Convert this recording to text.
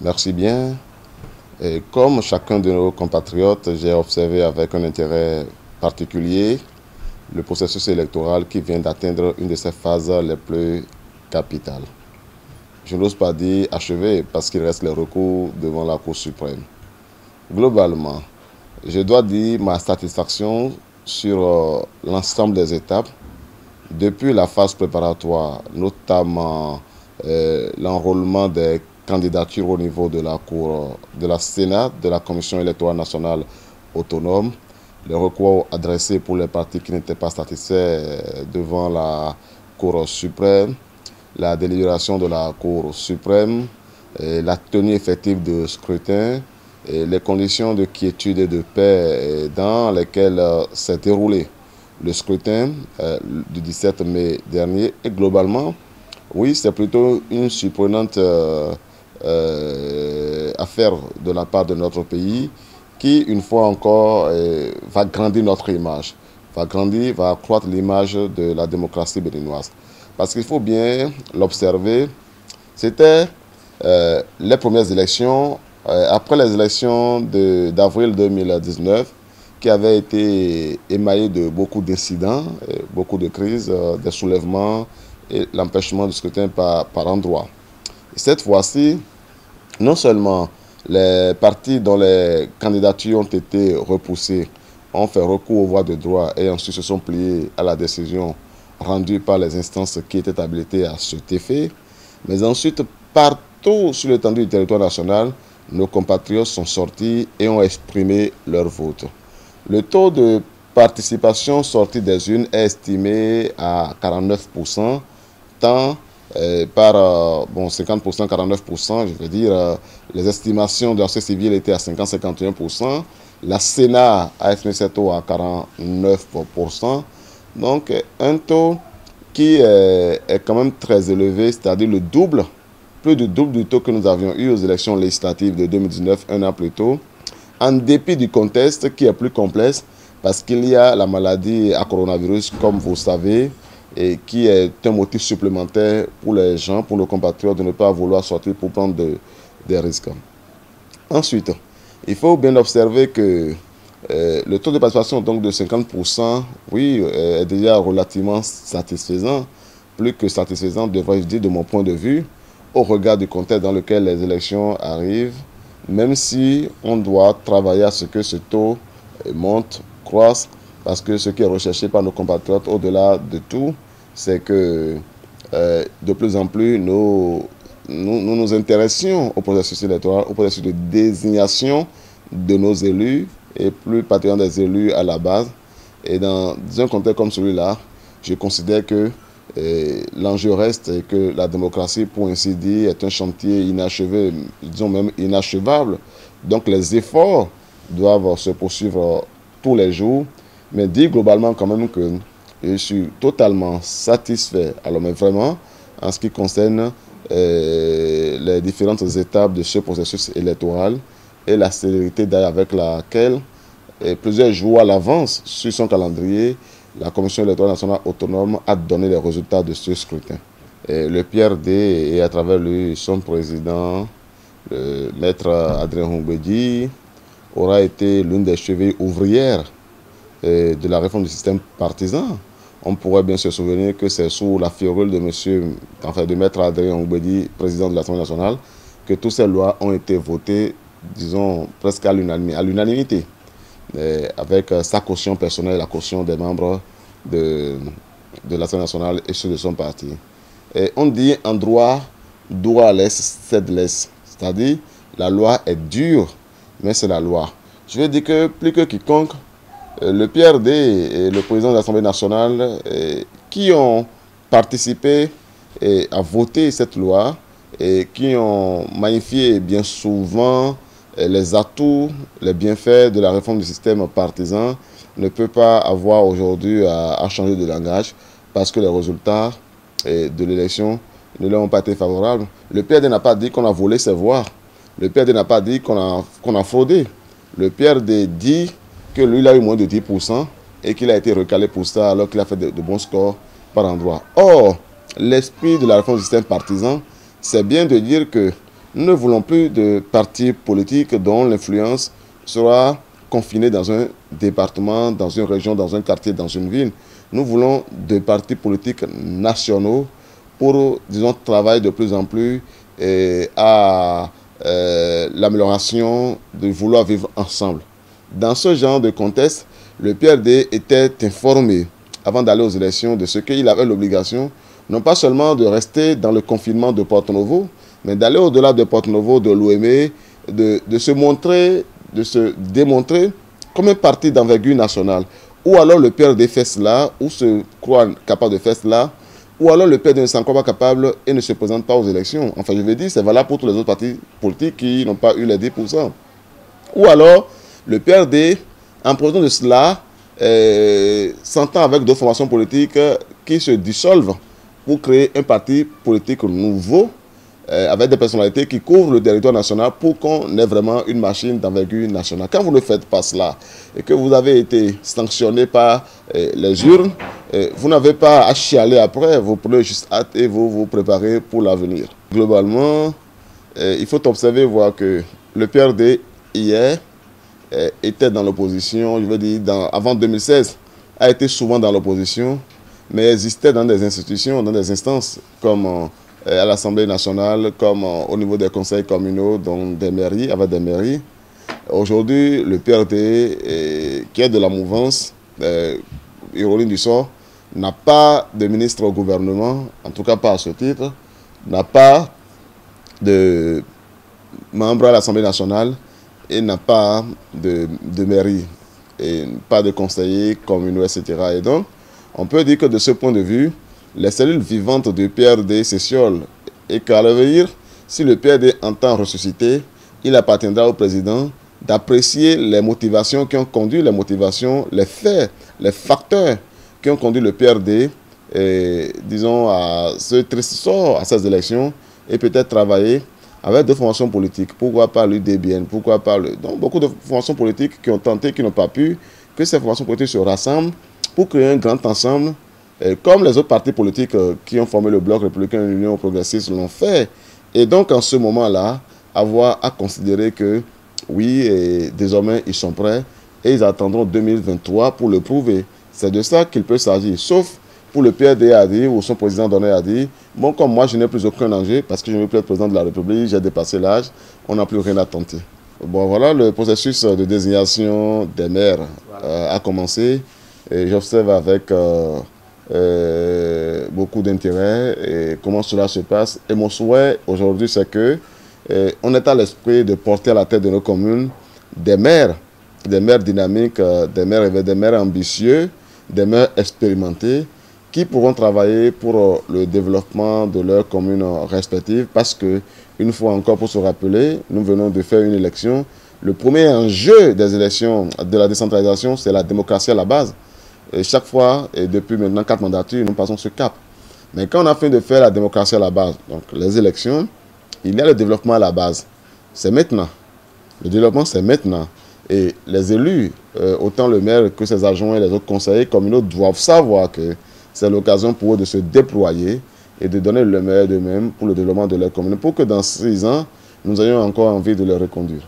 Merci bien. Et comme chacun de nos compatriotes, j'ai observé avec un intérêt particulier le processus électoral qui vient d'atteindre une de ses phases les plus capitales. Je n'ose pas dire achevé parce qu'il reste les recours devant la Cour suprême. Globalement, je dois dire ma satisfaction sur l'ensemble des étapes, depuis la phase préparatoire, notamment l'enrôlement des candidatures au niveau de la Cour de la Sénat, de la Commission électorale nationale autonome, les recours adressés pour les partis qui n'étaient pas satisfaits devant la Cour suprême, la délibération de la Cour suprême, la tenue effective de scrutin, et les conditions de quiétude et de paix dans lesquelles s'est déroulé le scrutin du 17 mai dernier. Et globalement, oui, c'est plutôt une surprenante affaire de la part de notre pays qui, une fois encore, va grandir notre image, va grandir, va accroître l'image de la démocratie béninoise. Parce qu'il faut bien l'observer, c'était les premières élections, après les élections d'avril 2019, qui avaient été émaillées de beaucoup d'incidents, beaucoup de crises, des soulèvements et l'empêchement du scrutin par endroits. Et cette fois-ci, non seulement les partis dont les candidatures ont été repoussées ont fait recours aux voies de droit et ensuite se sont pliés à la décision rendue par les instances qui étaient habilitées à cet effet, mais ensuite, partout sur l'étendue du territoire national, nos compatriotes sont sortis et ont exprimé leur vote. Le taux de participation sortie des urnes est estimé à 49%, tant par 50%, 49%, je veux dire, les estimations de la société civile étaient à 50-51%, la Sénat a estimé ce taux à 49%, donc un taux qui est quand même très élevé, c'est-à-dire le double, plus du double du taux que nous avions eu aux élections législatives de 2019, un an plus tôt, en dépit du contexte qui est plus complexe, parce qu'il y a la maladie à coronavirus, comme vous savez, et qui est un motif supplémentaire pour les gens, pour nos compatriotes, de ne pas vouloir sortir pour prendre des risques. Ensuite, il faut bien observer que le taux de participation donc de 50%, oui, est déjà relativement satisfaisant, plus que satisfaisant, devrais-je dire, de mon point de vue, au regard du contexte dans lequel les élections arrivent, même si on doit travailler à ce que ce taux monte, croisse, parce que ce qui est recherché par nos compatriotes, au-delà de tout, c'est que de plus en plus, nous nous intéressions au processus électoral, au processus de désignation de nos élus, et plus particulièrement des élus à la base. Et dans un contexte comme celui-là, je considère que l'enjeu reste et que la démocratie, pour ainsi dire, est un chantier inachevé, disons même inachevable. Donc les efforts doivent se poursuivre tous les jours, mais dire globalement quand même que je suis totalement satisfait, alors mais vraiment, en ce qui concerne les différentes étapes de ce processus électoral et la célérité avec laquelle, plusieurs jours à l'avance, sur son calendrier, la Commission électorale nationale autonome a donné les résultats de ce scrutin. Et le PRD et à travers lui, son président, le maître Adrien Humbedi, aura été l'une des chevilles ouvrières de la réforme du système partisan. On pourrait bien se souvenir que c'est sous la férule de de maître Adrien Humbedi, président de l'Assemblée nationale, que toutes ces lois ont été votées, disons, presque à l'unanimité, avec sa caution personnelle et la caution des membres de l'Assemblée nationale et ceux de son parti. Et on dit en droit, droit laisse, cède laisse. C'est-à-dire, la loi est dure, mais c'est la loi. Je veux dire que plus que quiconque, le PRD et le président de l'Assemblée nationale qui ont participé à voter cette loi et qui ont magnifié bien souvent les atouts, les bienfaits de la réforme du système partisan, ne peut pas avoir aujourd'hui à changer de langage parce que les résultats de l'élection ne leur ont pas été favorables. Le PRD n'a pas dit qu'on a volé ses voix. Le PRD n'a pas dit qu'on a fraudé. Le PRD dit que lui, il a eu moins de 10% et qu'il a été recalé pour ça alors qu'il a fait de bons scores par endroit. Or, l'esprit de la réforme du système partisan, c'est bien de dire que Nous ne voulons plus de partis politiques dont l'influence sera confinée dans un département, dans une région, dans un quartier, dans une ville. Nous voulons des partis politiques nationaux pour, disons, travailler de plus en plus à l'amélioration de vouloir vivre ensemble. Dans ce genre de contexte, le PRD était informé avant d'aller aux élections de ce qu'il avait l'obligation, non pas seulement de rester dans le confinement de Porto-Novo, mais d'aller au-delà de Porto-Novo, de l'OME, de se montrer, de se démontrer comme un parti d'envergure nationale. Ou alors le PRD fait cela, ou se croit capable de faire cela, ou alors le PRD ne s'en croit pas capable et ne se présente pas aux élections. Enfin, je veux dire, c'est valable pour tous les autres partis politiques qui n'ont pas eu les 10%. Ou alors, le PRD, en proposant de cela, s'entend avec d'autres formations politiques qui se dissolvent pour créer un parti politique nouveau, avec des personnalités qui couvrent le territoire national pour qu'on ait vraiment une machine d'envergure nationale. Quand vous ne faites pas cela et que vous avez été sanctionné par les urnes, vous n'avez pas à chialer après, vous prenez juste hâte et vous vous préparez pour l'avenir. Globalement, il faut observer, voir que le PRD, hier, était dans l'opposition, je veux dire, avant 2016, a été souvent dans l'opposition, mais existait dans des institutions, dans des instances, comme à l'Assemblée nationale, comme au niveau des conseils communaux, donc des mairies, avec des mairies. Aujourd'hui, le PRD, qui est de la mouvance, ironie du sort, n'a pas de ministre au gouvernement, en tout cas pas à ce titre, n'a pas de membre à l'Assemblée nationale, et n'a pas de mairie, et pas de conseillers communaux, etc. Et donc, on peut dire que de ce point de vue, les cellules vivantes du PRD s'étiolent et qu'à l'avenir, si le PRD entend ressusciter, il appartiendra au président d'apprécier les motivations qui ont conduit, les faits, les facteurs qui ont conduit le PRD, disons, à ce triste sort, à ces élections, et peut-être travailler avec des formations politiques. Pourquoi pas l'UDBN, pourquoi pas donc beaucoup de formations politiques qui ont tenté, qui n'ont pas pu, que ces formations politiques se rassemblent pour créer un grand ensemble, comme les autres partis politiques qui ont formé le Bloc républicain et l'Union progressiste l'ont fait. Et donc, en ce moment-là, avoir à considérer que, oui, désormais, ils sont prêts et ils attendront 2023 pour le prouver. C'est de ça qu'il peut s'agir, sauf pour le PRD a dit, ou son président donné a dit, bon, comme moi, je n'ai plus aucun danger, parce que je ne veux plus être président de la République, j'ai dépassé l'âge, on n'a plus rien à tenter. Bon, voilà, le processus de désignation des maires a commencé, et j'observe avec beaucoup d'intérêt comment cela se passe. Et mon souhait aujourd'hui, c'est que on est à l'esprit de porter à la tête de nos communes des maires dynamiques, des maires ambitieux, des maires expérimentés, qui pourront travailler pour le développement de leurs communes respectives, parce que, une fois encore, pour se rappeler, nous venons de faire une élection. Le premier enjeu des élections de la décentralisation, c'est la démocratie à la base. Et chaque fois, et depuis maintenant 4 mandatures, nous passons ce cap. Mais quand on a fini de faire la démocratie à la base, donc les élections, il y a le développement à la base. C'est maintenant. Le développement, c'est maintenant. Et les élus, autant le maire que ses adjoints et les autres conseillers communaux, doivent savoir que c'est l'occasion pour eux de se déployer et de donner le meilleur d'eux-mêmes pour le développement de leur commune, pour que dans 6 ans, nous ayons encore envie de les reconduire.